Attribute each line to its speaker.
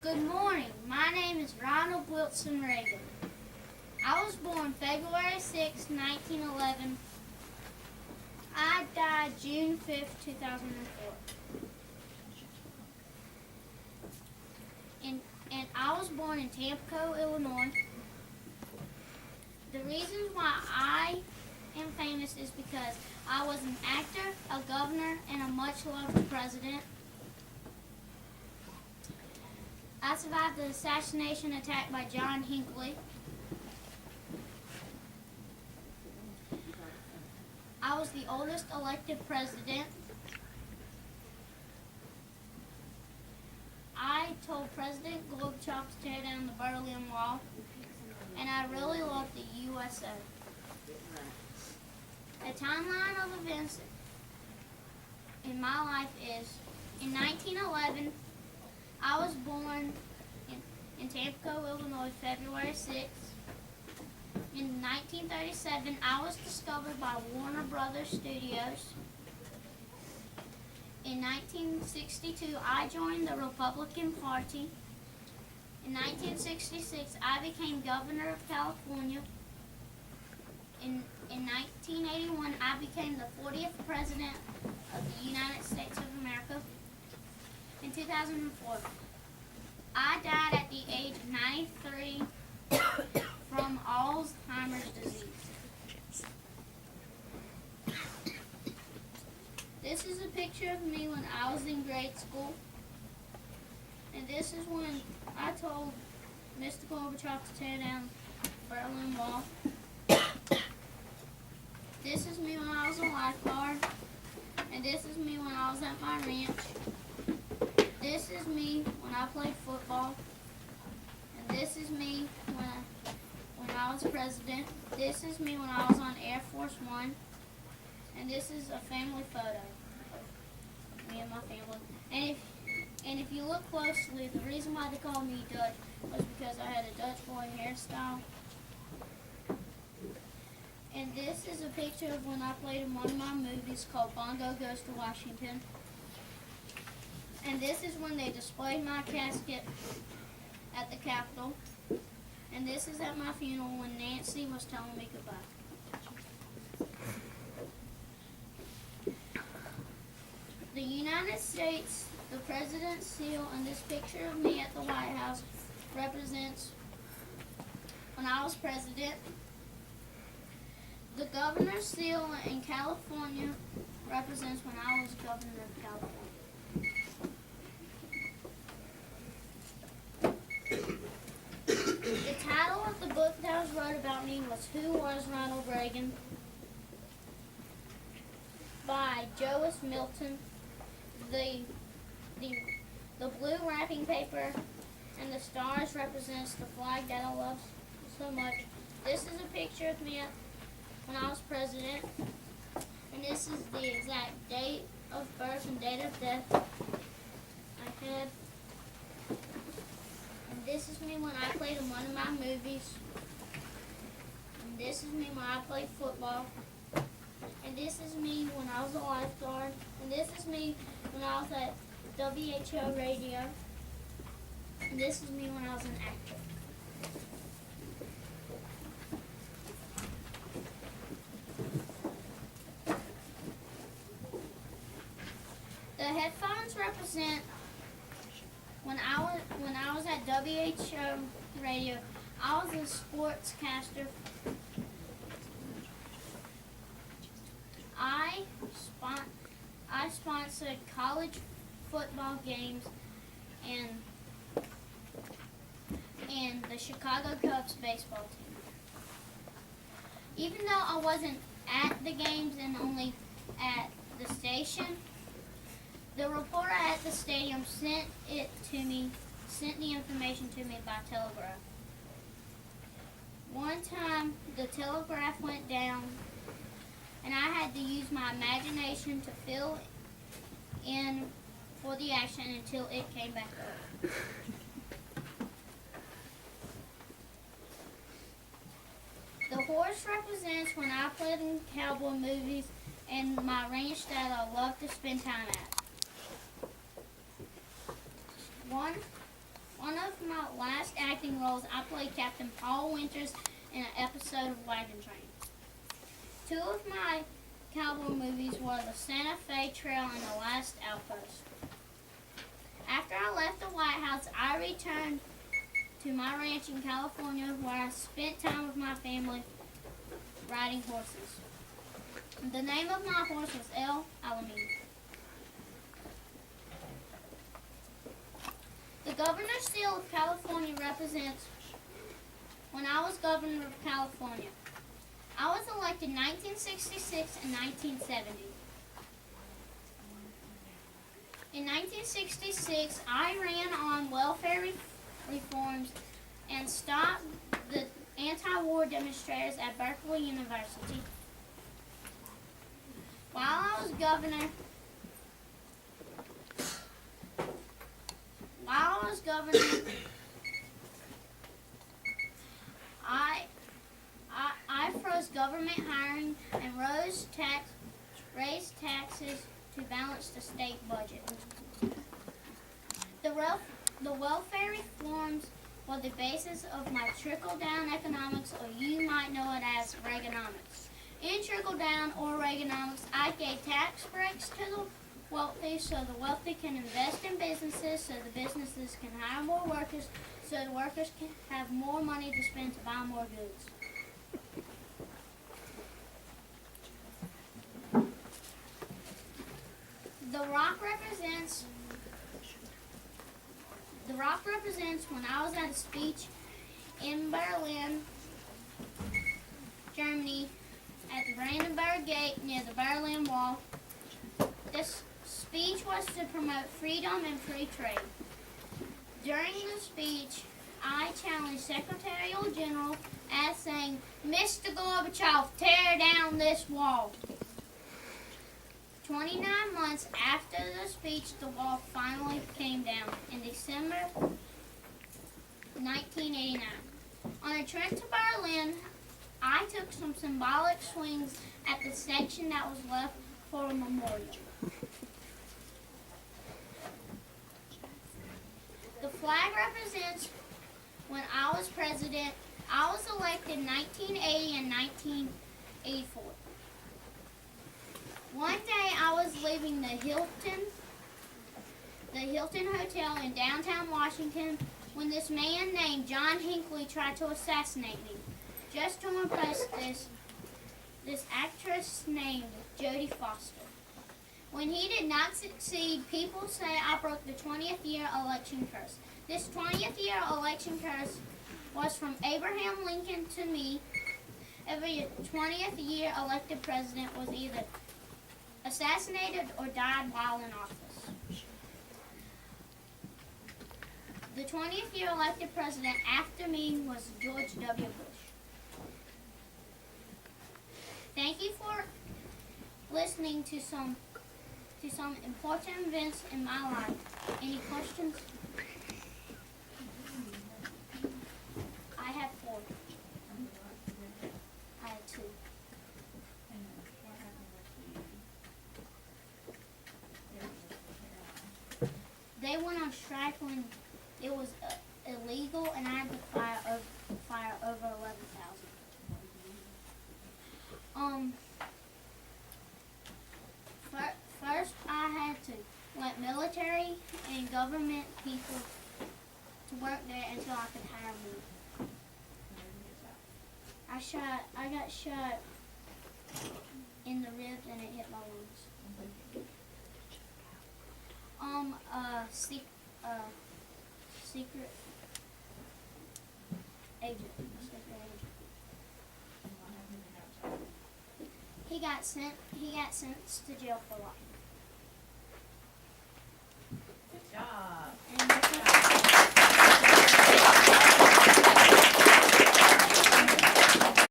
Speaker 1: Good morning. My name is Ronald Reagan. I was born February 6, 1911. I died June 5th, 2004. And I was born in Tampico, Illinois. The reason why I am famous is because I was an actor, a governor, and a much-loved president. I survived the assassination attack by John Hinckley. I was the oldest elected president. I told President Gorbachev to tear down the Berlin Wall, and I really loved the USA. A timeline of events in my life is, in 1911, I was born in Tampico, Illinois, February 6th. In 1937, I was discovered by Warner Brothers Studios. In 1962, I joined the Republican Party. In 1966, I became governor of California. In 1981, I became the 40th president of the United States of America. In 2004, I died at the age of 93 from Alzheimer's disease. This is a picture of me when I was in grade school. And this is when I told Mr. Gorbachev to tear down the Berlin Wall. This is me when I was a lifeguard. And this is me when I was at my ranch. This is me when I played football. And this is me when I was president. This is me when I was on Air Force One. And this is a family photo of me and my family. And if you look closely, the reason why they called me Dutch was because I had a Dutch boy hairstyle. And this is a picture of when I played in one of my movies called Bongo Goes to Washington. And this is when they displayed my casket at the Capitol. And this is at my funeral when Nancy was telling me goodbye. The United States, the President's seal, and this picture of me at the White House represents when I was president. The Governor's seal in California represents when I was governor of California. The title of the book that was wrote about me was Who Was Ronald Reagan? By Joyce Milton. The blue wrapping paper and the stars represents the flag that I love so much. This is a picture of me when I was president, and this is the exact date of birth and date of death I had. And this is me when I played in one of my movies. And this is me when I played football. And this is me when I was a lifeguard. And this is me when I was at WHO radio. And this is me when I was an actor. The headphones represent when I was at WHO radio. I was a sportscaster. I sponsored college football games and the Chicago Cubs baseball team. Even though I wasn't at the games and only at the station, the reporter at the stadium sent the information to me by telegraph. One time the telegraph went down and I had to use my imagination to fill in for the action until it came back up. The horse represents when I played in cowboy movies and my ranch that I love to spend time at. One my last acting roles, I played Captain Paul Winters in an episode of Wagon Train. Two of my cowboy movies were The Santa Fe Trail and The Last Outpost. After I left the White House, I returned to my ranch in California where I spent time with my family riding horses. The name of my horse was El Alamein. The governor's seal of California represents when I was governor of California. I was elected in 1966 and 1970. In 1966, I ran on welfare reforms and stopped the anti-war demonstrators at Berkeley University. While I was governor, I froze government hiring and raised taxes to balance the state budget. The welfare reforms were the basis of my trickle-down economics, or you might know it as Reaganomics. In trickle-down or Reaganomics, I gave tax breaks to the wealthy so the wealthy can invest in businesses, so the businesses can hire more workers, so the workers can have more money to spend to buy more goods. The rock represents when I was at a speech in Berlin, Germany, at the Brandenburg Gate near the Berlin Wall. This speech was to promote freedom and free trade. During the speech, I challenged Secretary General as saying, "Mr. Gorbachev, tear down this wall." 29 months after the speech, the wall finally came down in December 1989. On a trip to Berlin, I took some symbolic swings at the section that was left for a memorial. The flag represents when I was president. I was elected in 1980 and 1984. One day I was leaving the Hilton Hotel in downtown Washington when this man named John Hinckley tried to assassinate me. Just to impress this actress named Jodie Foster. When he did not succeed, people say I broke the 20th year election curse. This 20th year election curse was from Abraham Lincoln to me. Every 20th year elected president was either assassinated or died while in office. The 20th year elected president after me was George W. Bush. Thank you for listening to some important events in my life. Any questions? I have 4. I had 2. They went on strike when it was illegal, and I had to fire over 11,000. First, I had to let military and government people to work there until I could hire me. I got shot in the ribs and it hit my lungs. Secret agent. He got sentenced to jail for life.